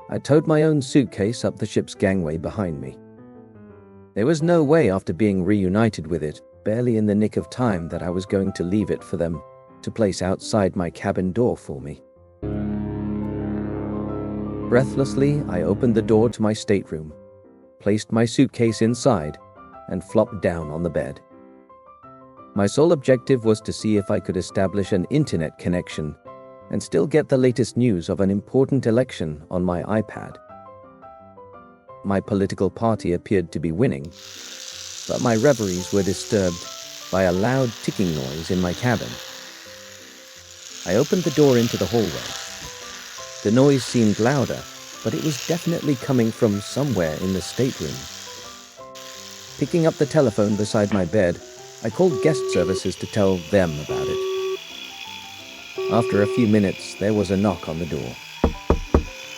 I towed my own suitcase up the ship's gangway behind me. There was no way after being reunited with it, barely in the nick of time, that I was going to leave it for them to place outside my cabin door for me. Breathlessly, I opened the door to my stateroom, placed my suitcase inside, and flopped down on the bed. My sole objective was to see if I could establish an internet connection and still get the latest news of an important election on my iPad. My political party appeared to be winning, but my reveries were disturbed by a loud ticking noise in my cabin. I opened the door into the hallway. The noise seemed louder, but it was definitely coming from somewhere in the stateroom. Picking up the telephone beside my bed, I called guest services to tell them about it. After a few minutes, there was a knock on the door.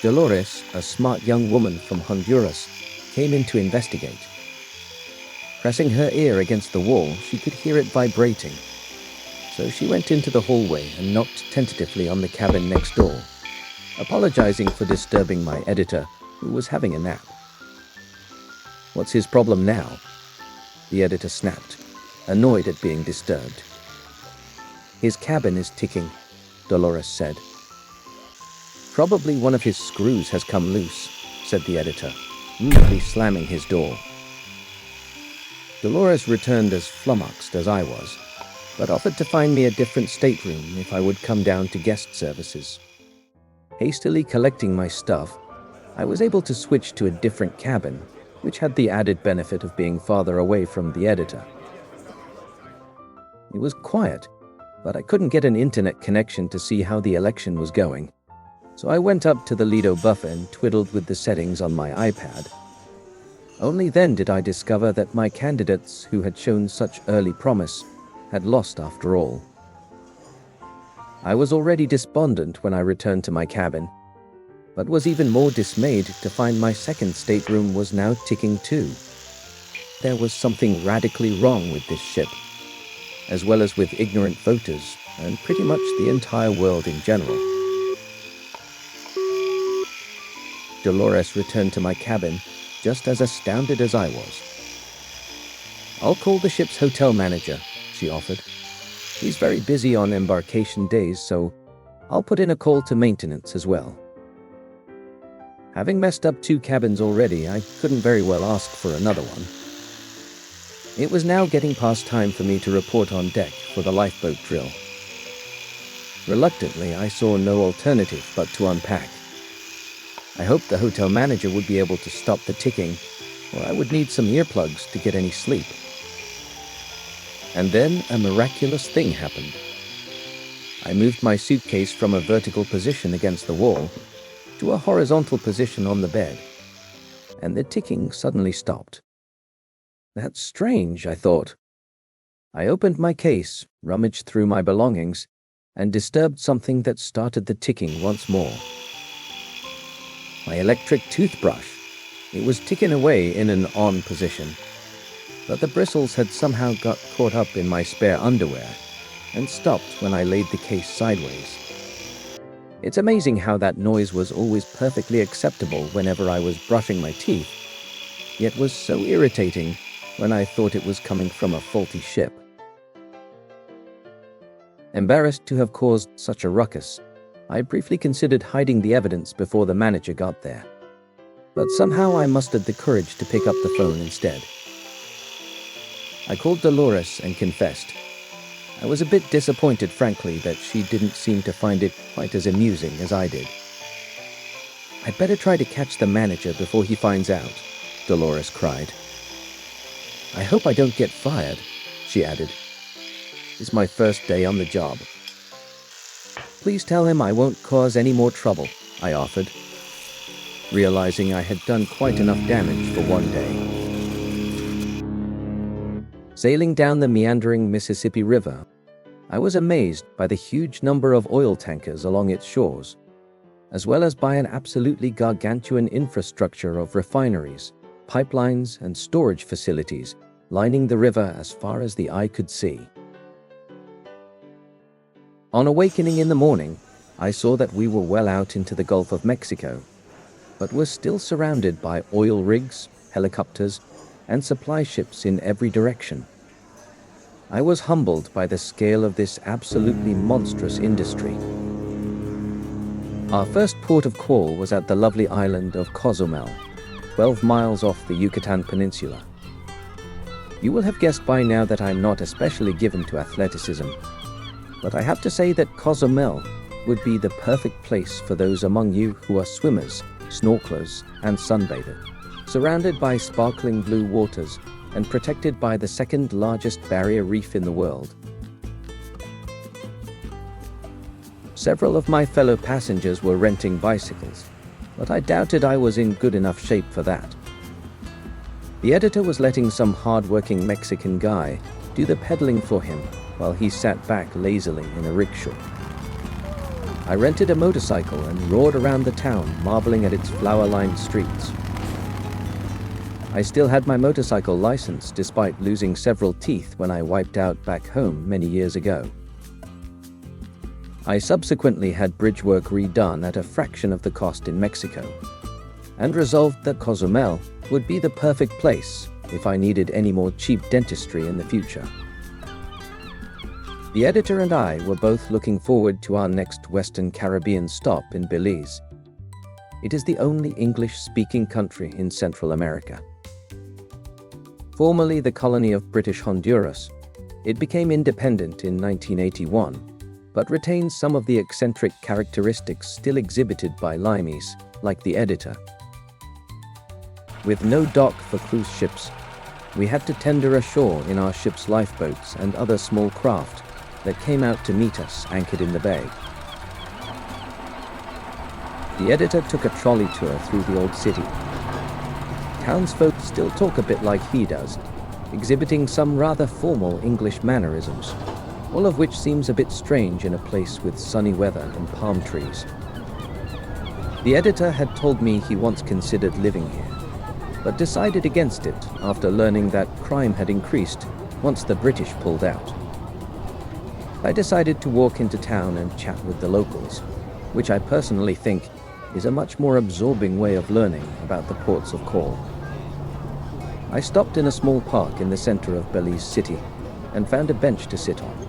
Dolores, a smart young woman from Honduras, came in to investigate. Pressing her ear against the wall, she could hear it vibrating. So she went into the hallway and knocked tentatively on the cabin next door, apologizing for disturbing my editor, who was having a nap. "What's his problem now?" the editor snapped, annoyed at being disturbed. "His cabin is ticking," Dolores said. "Probably one of his screws has come loose," said the editor, mutely slamming his door. Dolores returned as flummoxed as I was, but offered to find me a different stateroom if I would come down to guest services. Hastily collecting my stuff, I was able to switch to a different cabin, which had the added benefit of being farther away from the editor. It was quiet, but I couldn't get an internet connection to see how the election was going, so I went up to the Lido buffer and twiddled with the settings on my iPad. Only then did I discover that my candidates, who had shown such early promise, had lost after all. I was already despondent when I returned to my cabin, but was even more dismayed to find my second stateroom was now ticking too. There was something radically wrong with this ship, as well as with ignorant voters and pretty much the entire world in general. Dolores returned to my cabin just as astounded as I was. "I'll call the ship's hotel manager," she offered. "He's very busy on embarkation days, so I'll put in a call to maintenance as well." Having messed up 2 cabins already, I couldn't very well ask for another one. It was now getting past time for me to report on deck for the lifeboat drill. Reluctantly, I saw no alternative but to unpack. I hoped the hotel manager would be able to stop the ticking, or I would need some earplugs to get any sleep. And then a miraculous thing happened. I moved my suitcase from a vertical position against the wall to a horizontal position on the bed, and the ticking suddenly stopped. That's strange, I thought. I opened my case, rummaged through my belongings, and disturbed something that started the ticking once more. My electric toothbrush. It was ticking away in an on position, but the bristles had somehow got caught up in my spare underwear and stopped when I laid the case sideways. It's amazing how that noise was always perfectly acceptable whenever I was brushing my teeth, yet was so irritating when I thought it was coming from a faulty ship. Embarrassed to have caused such a ruckus, I briefly considered hiding the evidence before the manager got there. But somehow I mustered the courage to pick up the phone instead. I called Dolores and confessed. I was a bit disappointed, frankly, that she didn't seem to find it quite as amusing as I did. "I'd better try to catch the manager before he finds out," Dolores cried. "I hope I don't get fired," she added. "It's my first day on the job." "Please tell him I won't cause any more trouble," I offered, realizing I had done quite enough damage for one day. Sailing down the meandering Mississippi River, I was amazed by the huge number of oil tankers along its shores, as well as by an absolutely gargantuan infrastructure of refineries, pipelines, and storage facilities lining the river as far as the eye could see. On awakening in the morning, I saw that we were well out into the Gulf of Mexico. but was still surrounded by oil rigs, helicopters, and supply ships in every direction. I was humbled by the scale of this absolutely monstrous industry. Our first port of call was at the lovely island of Cozumel, 12 miles off the Yucatan Peninsula. You will have guessed by now that I'm not especially given to athleticism, but I have to say that Cozumel would be the perfect place for those among you who are swimmers, snorkelers, and sunbathers, surrounded by sparkling blue waters and protected by the second largest barrier reef in the world. Several of my fellow passengers were renting bicycles, but I doubted I was in good enough shape for that. The editor was letting some hard-working Mexican guy do the pedaling for him while he sat back lazily in a rickshaw. I rented a motorcycle and roared around the town, marveling at its flower-lined streets. I still had my motorcycle license despite losing several teeth when I wiped out back home many years ago. I subsequently had bridge work redone at a fraction of the cost in Mexico, and resolved that Cozumel would be the perfect place if I needed any more cheap dentistry in the future. The editor and I were both looking forward to our next Western Caribbean stop in Belize. It is the only English-speaking country in Central America. Formerly the colony of British Honduras, it became independent in 1981, but retains some of the eccentric characteristics still exhibited by Limeys, like the editor. With no dock for cruise ships, we had to tender ashore in our ship's lifeboats and other small craft that came out to meet us anchored in the bay. The editor took a trolley tour through the old city. Townsfolk still talk a bit like he does, exhibiting some rather formal English mannerisms, all of which seems a bit strange in a place with sunny weather and palm trees. The editor had told me he once considered living here, but decided against it after learning that crime had increased once the British pulled out. I decided to walk into town and chat with the locals, which I personally think is a much more absorbing way of learning about the ports of call. I stopped in a small park in the center of Belize City and found a bench to sit on.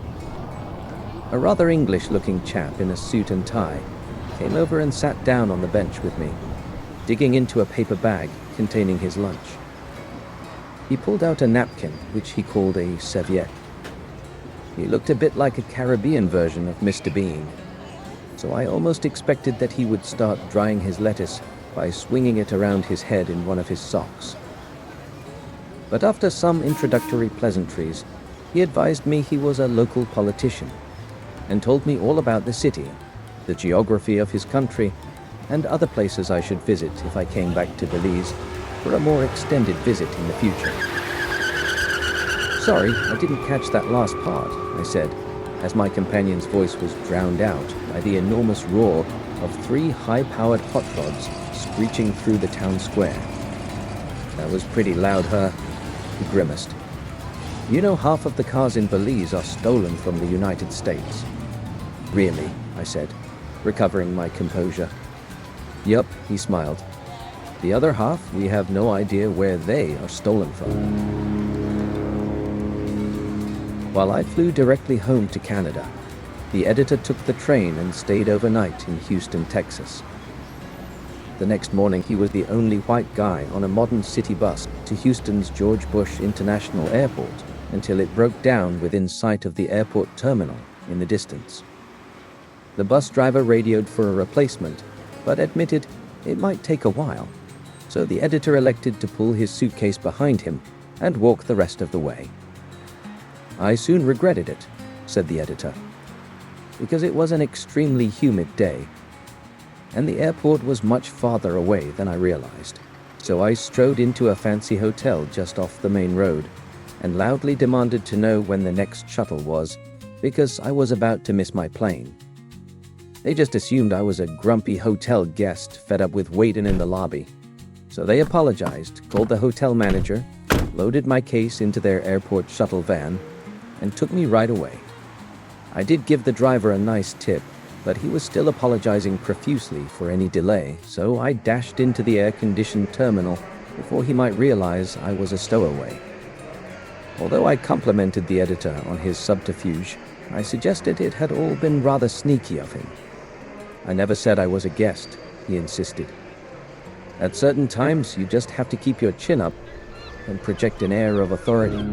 A rather English-looking chap in a suit and tie came over and sat down on the bench with me, digging into a paper bag containing his lunch. He pulled out a napkin, which he called a serviette. He looked a bit like a Caribbean version of Mr. Bean, so I almost expected that he would start drying his lettuce by swinging it around his head in one of his socks. But after some introductory pleasantries, he advised me he was a local politician and told me all about the city, the geography of his country, and other places I should visit if I came back to Belize for a more extended visit in the future. "Sorry, I didn't catch that last part," I said, as my companion's voice was drowned out by the enormous roar of 3 high-powered hot rods screeching through the town square. "That was pretty loud, huh?" He grimaced. "You know half of the cars in Belize are stolen from the United States." "Really?" I said, recovering my composure. "Yup," he smiled. "The other half, we have no idea where they are stolen from." While I flew directly home to Canada, the editor took the train and stayed overnight in Houston, Texas. The next morning, he was the only white guy on a modern city bus to Houston's George Bush International Airport until it broke down within sight of the airport terminal in the distance. The bus driver radioed for a replacement, but admitted it might take a while, so the editor elected to pull his suitcase behind him and walk the rest of the way. "I soon regretted it," said the editor, "because it was an extremely humid day, and the airport was much farther away than I realized. So I strode into a fancy hotel just off the main road and loudly demanded to know when the next shuttle was, because I was about to miss my plane. They just assumed I was a grumpy hotel guest fed up with waiting in the lobby. So they apologized, called the hotel manager, loaded my case into their airport shuttle van, and took me right away. I did give the driver a nice tip, but he was still apologizing profusely for any delay, so I dashed into the air-conditioned terminal before he might realize I was a stowaway. Although I complimented the editor on his subterfuge, I suggested it had all been rather sneaky of him. "I never said I was a guest," he insisted. "At certain times, you just have to keep your chin up and project an air of authority."